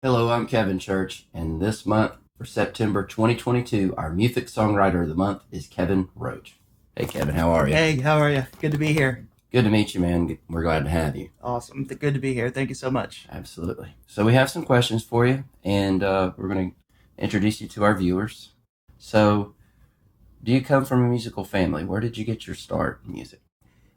Hello, I'm Kevin Church, and this month for September 2022, our MUFIC Songwriter of the Month is Kevin Roche. Hey, Kevin, how are you? Hey, how are you? Good to be here. Good to meet you, man. We're glad to have you. Awesome. Good to be here. Thank you so much. Absolutely. So, we have some questions for you, and we're going to introduce you to our viewers. So, do you come from a musical family? Where did you get your start in music?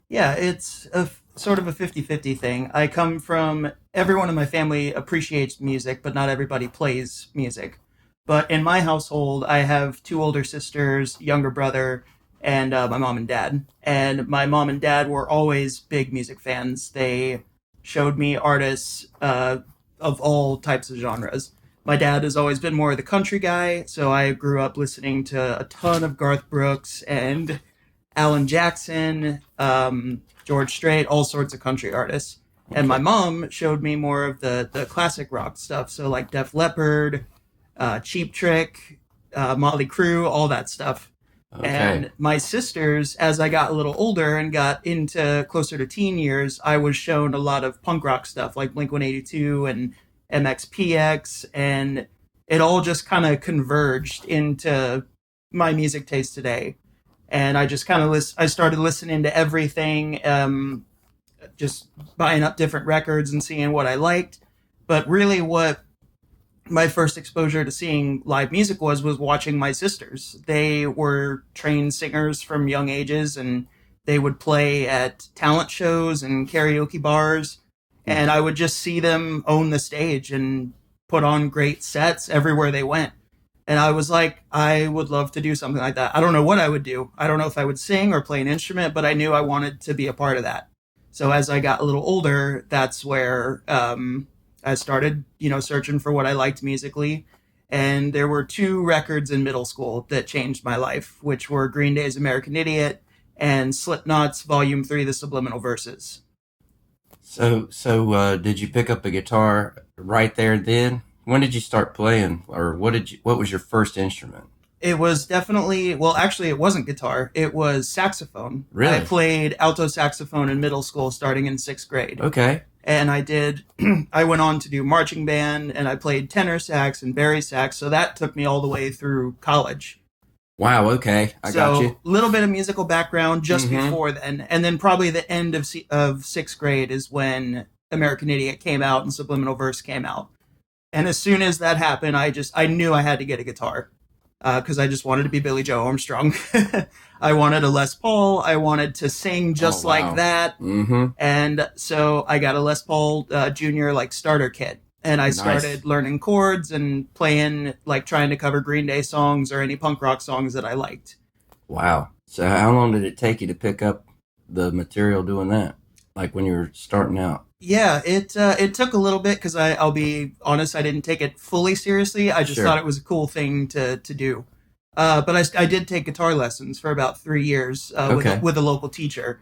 Yeah, it's sort of a 50-50 thing. I come from everyone in my family appreciates music, but not everybody plays music. But in my household, I have two older sisters, younger brother, and my mom and dad. And my mom and dad were always big music fans. They showed me artists of all types of genres. My dad has always been more of the country guy, so I grew up listening to a ton of Garth Brooks and Alan Jackson, George Strait, all sorts of country artists. And my mom showed me more of the classic rock stuff, so like Def Leppard, Cheap Trick, Motley Crue, all that stuff. Okay. And my sisters, as I got a little older and got into closer to teen years, I was shown a lot of punk rock stuff like Blink 182 and MXPX, and it all just kind of converged into my music taste today. And I just kind of I started listening to everything, just buying up different records and seeing what I liked. But really, what my first exposure to seeing live music was watching my sisters. They were trained singers from young ages, and they would play at talent shows and karaoke bars. And I would just see them own the stage and put on great sets everywhere they went. And I was like, I would love to do something like that. I don't know what I would do. I don't know if I would sing or play an instrument, but I knew I wanted to be a part of that. So as I got a little older, that's where I started, searching for what I liked musically. And there were two records in middle school that changed my life, which were Green Day's American Idiot and Slipknot's Volume 3, The Subliminal Verses. So, did you pick up a guitar right there and then? When did you start playing, or what was your first instrument? It was definitely, well, actually, it wasn't guitar. It was saxophone. Really? I played alto saxophone in middle school starting in sixth grade. Okay. And I went on to do marching band, and I played tenor sax and bari sax. So that took me all the way through college. Wow, okay. I got you. So a little bit of musical background just before then. And then probably the end of sixth grade is when American Idiot came out and Subliminal Verse came out. And as soon as that happened, I knew I had to get a guitar because I just wanted to be Billy Joe Armstrong. I wanted a Les Paul. I wanted to sing just like that. Mm-hmm. And so I got a Les Paul Junior starter kit. And I started learning chords and playing, trying to cover Green Day songs or any punk rock songs that I liked. Wow. So how long did it take you to pick up the material doing that? Like when you were starting out? Yeah, it took a little bit because I'll be honest, I didn't take it fully seriously. I just thought it was a cool thing to do. But I did take guitar lessons for about 3 years with a local teacher.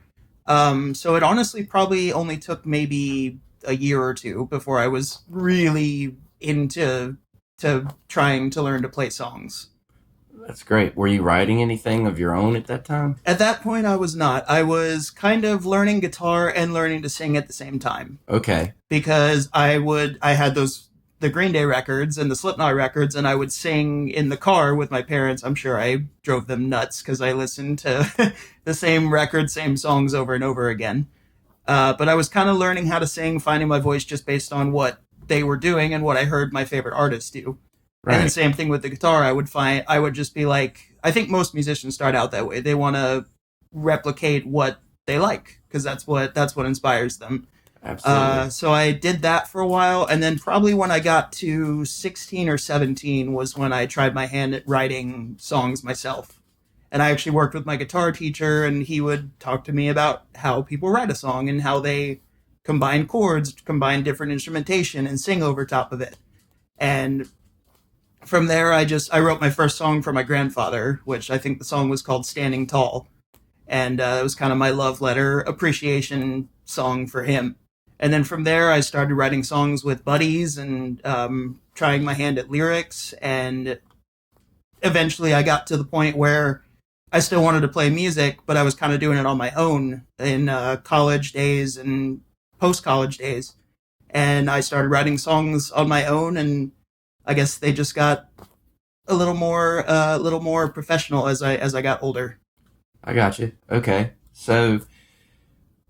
So it honestly probably only took maybe a year or two before I was really into trying to learn to play songs. That's great. Were you writing anything of your own at that time? At that point, I was not. I was kind of learning guitar and learning to sing at the same time. Okay. Because I had the Green Day records and the Slipknot records, and I would sing in the car with my parents. I'm sure I drove them nuts because I listened to the same records, same songs over and over again. But I was kind of learning how to sing, finding my voice just based on what they were doing and what I heard my favorite artists do. Right. And the same thing with the guitar. I would just be like, I think most musicians start out that way. They want to replicate what they like because that's what inspires them. Absolutely. So I did that for a while, and then probably when I got to 16 or 17 was when I tried my hand at writing songs myself. And I actually worked with my guitar teacher, and he would talk to me about how people write a song and how they combine chords, combine different instrumentation, and sing over top of it. And from there, I wrote my first song for my grandfather, which I think the song was called Standing Tall. And it was kind of my love letter appreciation song for him. And then from there, I started writing songs with buddies and trying my hand at lyrics. And eventually I got to the point where I still wanted to play music, but I was kind of doing it on my own in college days and post-college days. and I started writing songs on my own, and I guess they just got a little more professional as I got older. I got you. Okay. So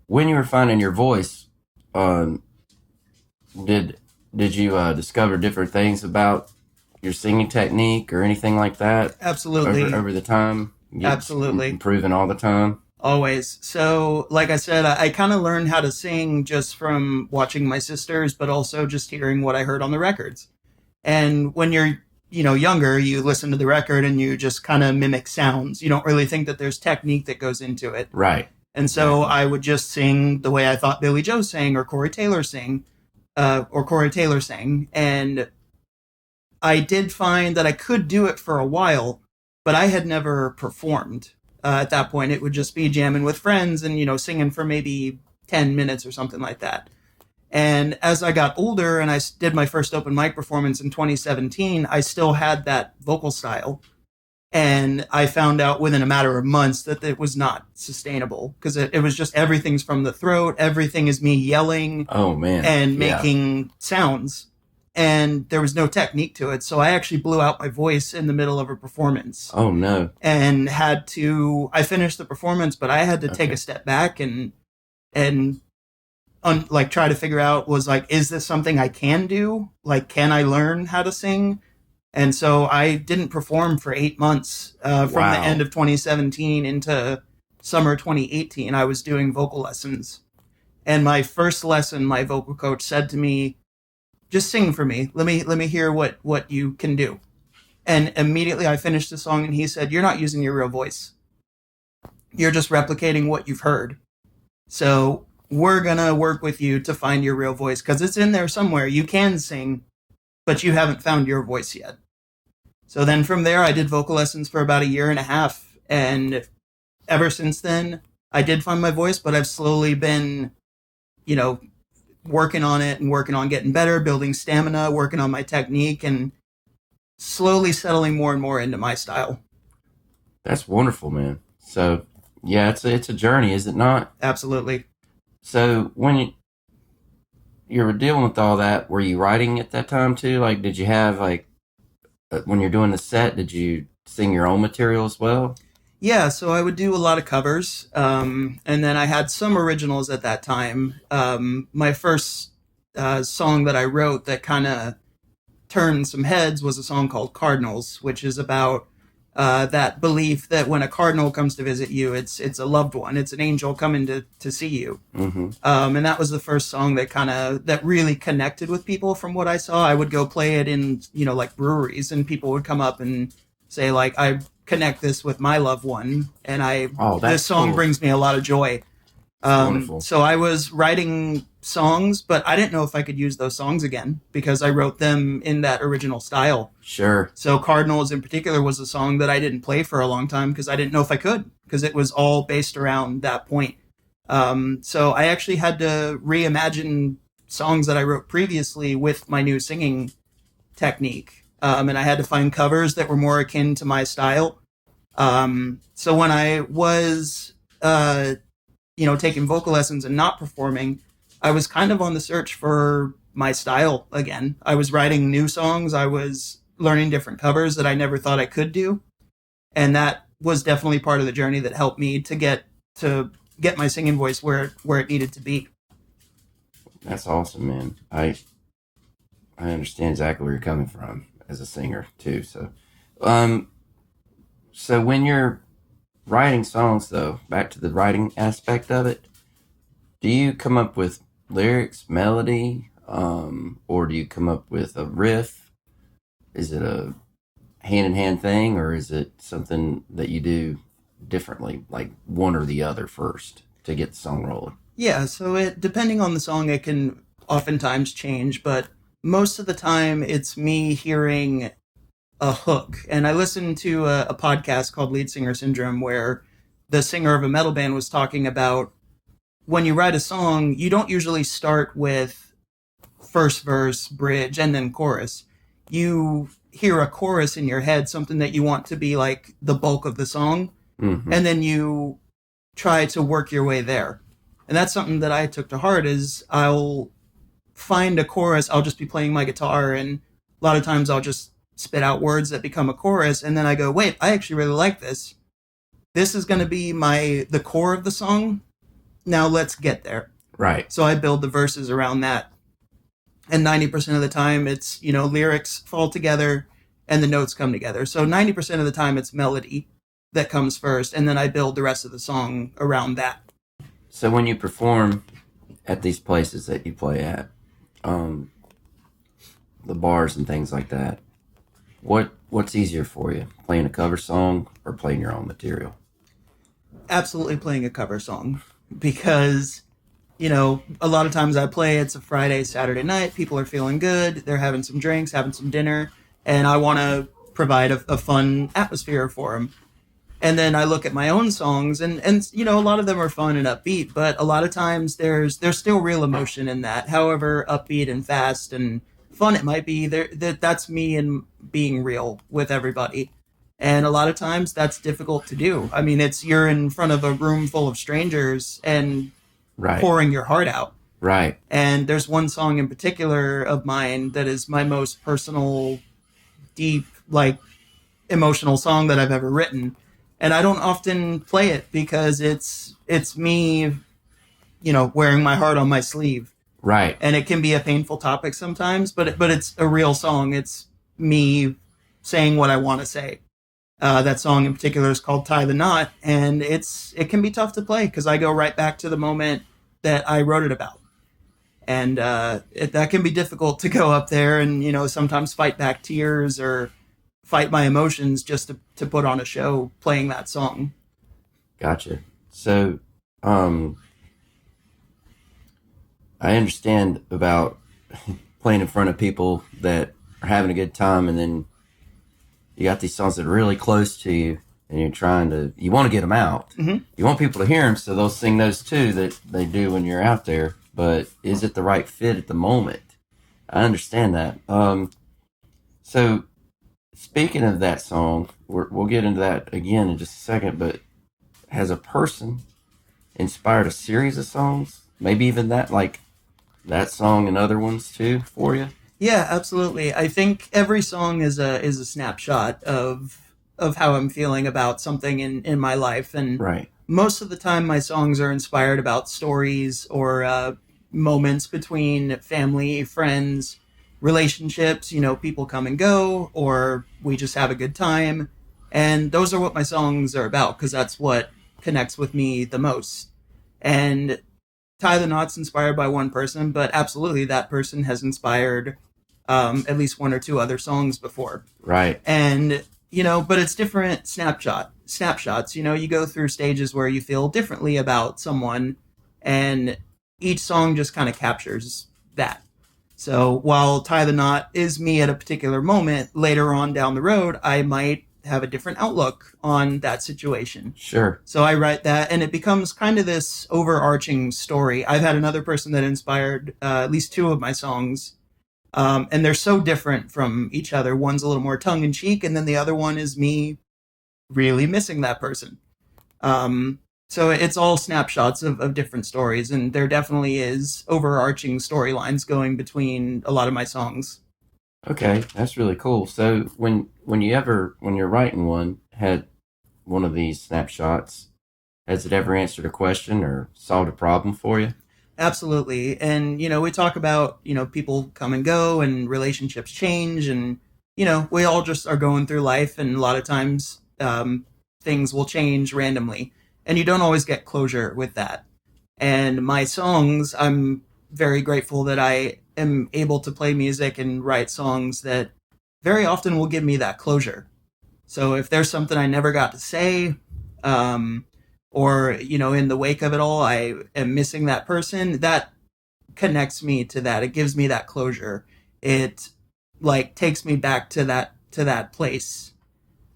when you were finding your voice, um, did you discover different things about your singing technique or anything like that Absolutely. over the time? Absolutely. Improving all the time? Always. So, like I said, I kind of learned how to sing just from watching my sisters, but also just hearing what I heard on the records. And when you're, younger, you listen to the record and you just kind of mimic sounds. You don't really think that there's technique that goes into it. Right. And so I would just sing the way I thought Billy Joe sang or Corey Taylor sang. And I did find that I could do it for a while, but I had never performed. At that point, it would just be jamming with friends and, singing for maybe 10 minutes or something like that. And as I got older and I did my first open mic performance in 2017, I still had that vocal style. And I found out within a matter of months that it was not sustainable because it was just everything's from the throat. Everything is me yelling Oh, man. and making sounds. And there was no technique to it. So I actually blew out my voice in the middle of a performance. Oh, no. And I finished the performance, but I had to take a step back and try to figure out is this something I can do? Like, can I learn how to sing? And so I didn't perform for 8 months from the end of 2017 into summer 2018. I was doing vocal lessons. And my first lesson, my vocal coach said to me, just sing for me. Let me hear what you can do. And immediately I finished the song and he said, you're not using your real voice. You're just replicating what you've heard. So we're going to work with you to find your real voice because it's in there somewhere. You can sing, but you haven't found your voice yet. So then from there, I did vocal lessons for about 1.5 years. And ever since then, I did find my voice, but I've slowly been, working on it and working on getting better, building stamina, working on my technique, and slowly settling more and more into my style. That's wonderful, man. So, yeah, it's a journey, is it not? Absolutely. So when you were dealing with all that, were you writing at that time too? Like, did you have when you're doing the set, did you sing your own material as well? Yeah, so I would do a lot of covers, and then I had some originals at that time. My first song that I wrote that kind of turned some heads was a song called Cardinals, which is about that belief that when a cardinal comes to visit you, it's a loved one. It's an angel coming to see you. Mm-hmm. And that was the first song that really connected with people from what I saw. I would go play it in, breweries and people would come up and say I connect this with my loved one. And this song brings me a lot of joy. Wonderful. So I was writing songs, but I didn't know if I could use those songs again because I wrote them in that original style. Sure. So Cardinals in particular was a song that I didn't play for a long time because I didn't know if I could because it was all based around that point. So I actually had to reimagine songs that I wrote previously with my new singing technique. And I had to find covers that were more akin to my style. So when I was, taking vocal lessons and not performing, I was kind of on the search for my style again. I was writing new songs. I was learning different covers that I never thought I could do. And that was definitely part of the journey that helped me to get my singing voice where it needed to be. That's awesome, man. I understand exactly where you're coming from as a singer too. So, so when you're writing songs, though, back to the writing aspect of it, do you come up with lyrics, melody, or do you come up with a riff? Is it a hand-in-hand thing, or is it something that you do differently, like one or the other first to get the song rolling? Yeah, so depending on the song, it can oftentimes change, but most of the time it's me hearing a hook. And I listened to a podcast called Lead Singer Syndrome where the singer of a metal band was talking about when you write a song, you don't usually start with first verse, bridge, and then chorus. You hear a chorus in your head, something that you want to be like the bulk of the song, Mm-hmm. and then you try to work your way there. And that's something that I took to heart is I'll find a chorus, I'll just be playing my guitar, and a lot of times I'll just spit out words that become a chorus, and then I go, wait, I actually really like this. This is going to be the core of the song. Now let's get there. Right. So I build the verses around that. And 90% of the time it's, lyrics fall together and the notes come together. So 90% of the time it's melody that comes first, and then I build the rest of the song around that. So when you perform at these places that you play at, um, the bars and things like that, what's easier for you, playing a cover song or playing your own material? Absolutely playing a cover song, because a lot of times I play, it's a Friday, Saturday night, people are feeling good, they're having some drinks, having some dinner, and I want to provide a fun atmosphere for them. And then I look at my own songs, and a lot of them are fun and upbeat, but a lot of times there's still real emotion in that. However upbeat and fast and fun it might be, that's me and being real with everybody. And a lot of times that's difficult to do. I mean, you're in front of a room full of strangers and Right. pouring your heart out. Right. And there's one song in particular of mine that is my most personal, deep, like, emotional song that I've ever written. And I don't often play it because it's me, wearing my heart on my sleeve. Right. And it can be a painful topic sometimes, but it's a real song. It's me saying what I want to say. That song in particular is called "Tie the Knot," and it can be tough to play because I go right back to the moment that I wrote it about, and that can be difficult to go up there and sometimes fight back tears or fight my emotions just to put on a show playing that song. Gotcha. So, I understand about playing in front of people that are having a good time, and then you got these songs that are really close to you, and you want to get them out. Mm-hmm. You want people to hear them, so they'll sing those too that they do when you're out there. But is it the right fit at the moment? I understand that. So speaking of that song, we'll get into that again in just a second. But has a person inspired a series of songs? Maybe even that song and other ones too for you? Yeah, absolutely. I think every song is a snapshot of how I'm feeling about something in my life, and Right. most of the time my songs are inspired about stories or moments between family, friends, relationships. People come and go, or we just have a good time, and those are what my songs are about because that's what connects with me the most. And Tie the Knot's inspired by one person, but absolutely that person has inspired at least one or two other songs before. Right. And, but it's different snapshots. You go through stages where you feel differently about someone, and each song just kind of captures that. So while Tie the Knot is me at a particular moment, later on down the road, I might have a different outlook on that situation. Sure. So I write that, and it becomes kind of this overarching story. I've had another person that inspired at least two of my songs, and they're so different from each other. One's a little more tongue in cheek, and then the other one is me really missing that person. So it's all snapshots of different stories, and there definitely is overarching storylines going between a lot of my songs. Okay, that's really cool. So when you're writing one, had one of these snapshots, has it ever answered a question or solved a problem for you? Absolutely. And, we talk about, people come and go and relationships change, and, we all just are going through life, and a lot of times things will change randomly, and you don't always get closure with that. And my songs, I'm very grateful that I am able to play music and write songs that very often will give me that closure. So if there's something I never got to say, or in the wake of it all I am missing that person, that connects me to that. It gives me that closure. It takes me back to that place.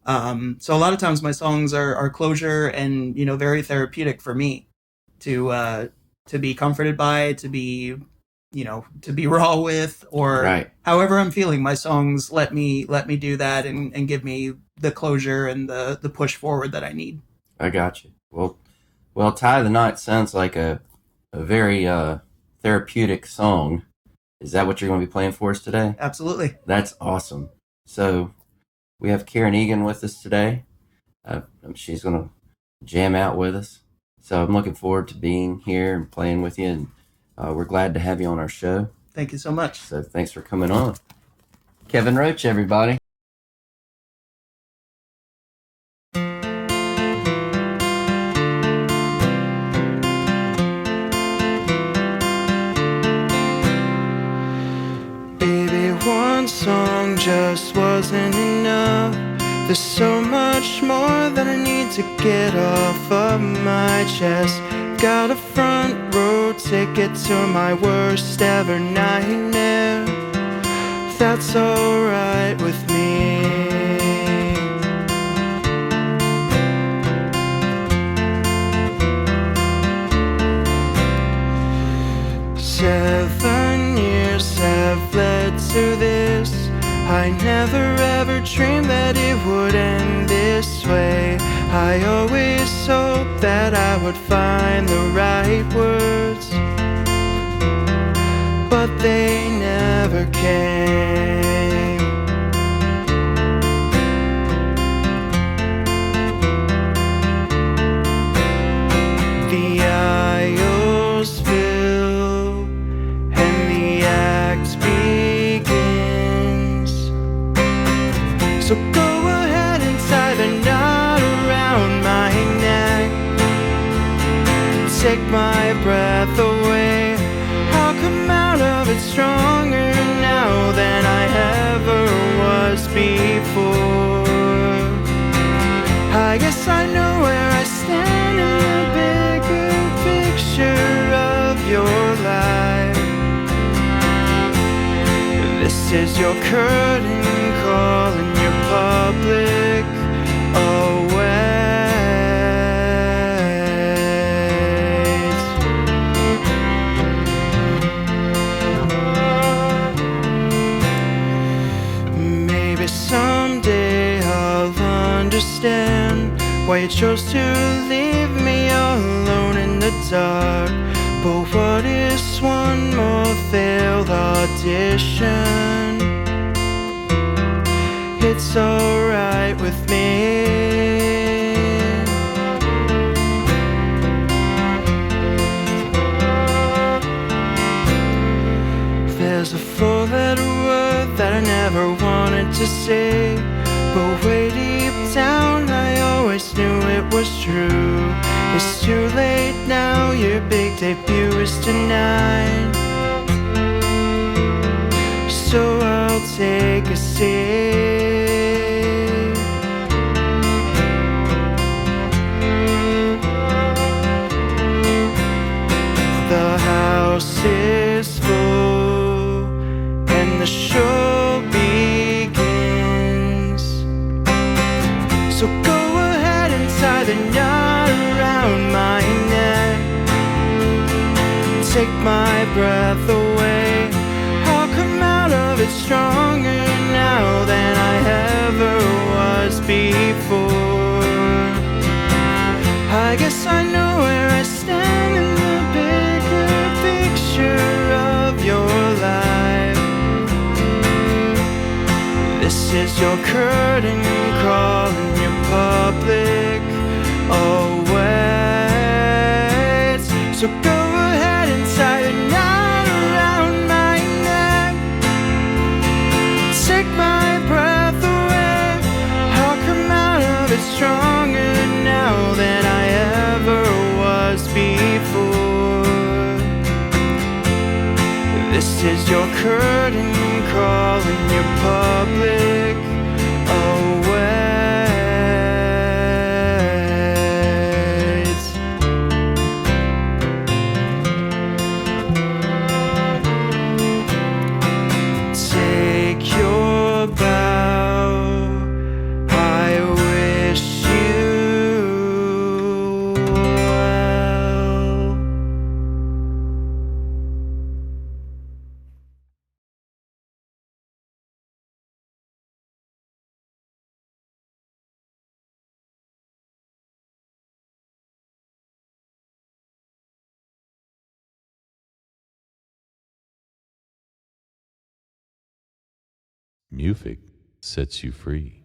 So a lot of times my songs are closure, and very therapeutic for me to be comforted by, to be to be raw with, or Right. however I'm feeling. My songs let me do that, and give me the closure and the push forward that I need. I got you. Well, Tie the Knot sounds like a very therapeutic song, Is that what you're going to be playing for us today? Absolutely. That's awesome. So we have Karen Egan with us today. She's going to jam out with us. So I'm looking forward to being here and playing with you, and we're glad to have you on our show. Thank you so much. So thanks for coming on. Kevin Roche, everybody. Baby, one song just wasn't enough. There's so much more that I need to get off of my chest. Got a front row ticket to my worst ever nightmare. That's alright with me. Seven years have led to this. I never ever dreamed that it would end this way. I always hoped that I would find the right words, but they never came. The aisles fill and the act begins. So go ahead and tie the knot around my neck. Take my breath away. I'll come out of it stronger now than I ever was before. I guess I know where I stand in the bigger picture of your life. This is your curtain call and your public awaits. Maybe someday I'll understand why you chose to leave me alone in the dark. But what is one more failed audition? It's alright with me. There's a four-letter word that I never wanted to say, but way deep down I always knew it was true. It's too late now, your big debut is tonight. So I'll take a seat. The house is full and the show begins. So go ahead and tie the knot around my neck. Take my breath away. I'll come out of it stronger now than I ever was before. I guess I know where I stand in the bigger picture of your life. This is your curtain call and your public awaits. So go ahead and tie a knot around my neck. Take my breath away. I'll come out of it stronger now than I ever was before. This is your curtain call and your public awaits. Take your bow. MUFIC sets you free.